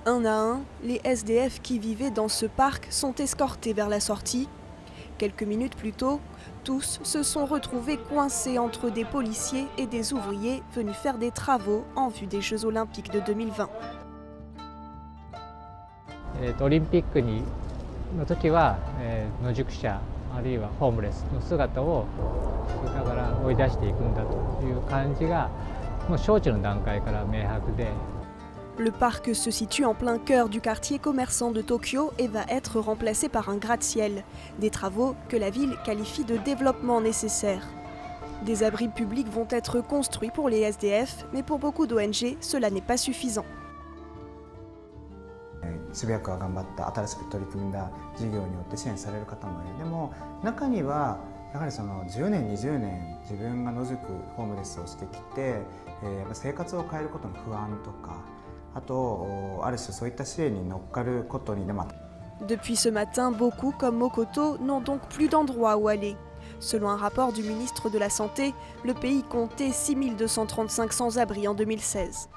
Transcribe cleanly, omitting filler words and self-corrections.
Un à un, les SDF qui vivaient dans ce parc sont escortés vers la sortie. Quelques minutes plus tôt, tous se sont retrouvés coincés entre des policiers et des ouvriers venus faire des travaux en vue des Jeux Olympiques de 2020. オリンピックの時は、野宿者あるいはホームレスの姿をだから追い出していくんだという感じがもう招致の段階から明白で。 Le parc se situe en plein cœur du quartier commerçant de Tokyo et va être remplacé par un gratte-ciel. Des travaux que la ville qualifie de développement nécessaire. Des abris publics vont être construits pour les SDF, mais pour beaucoup d'ONG, cela n'est pas suffisant. 渋谷区が頑張った新しく取り組んだ事業によって支援される方もいる。でも中にはやはりその10年20年自分が野宿ホームレスをしてきて、生活を変えることの不安とか。 Depuis ce matin, beaucoup comme Mokoto n'ont donc plus d'endroit où aller. Selon un rapport du ministre de la Santé, le pays comptait 6235 sans-abri en 2016.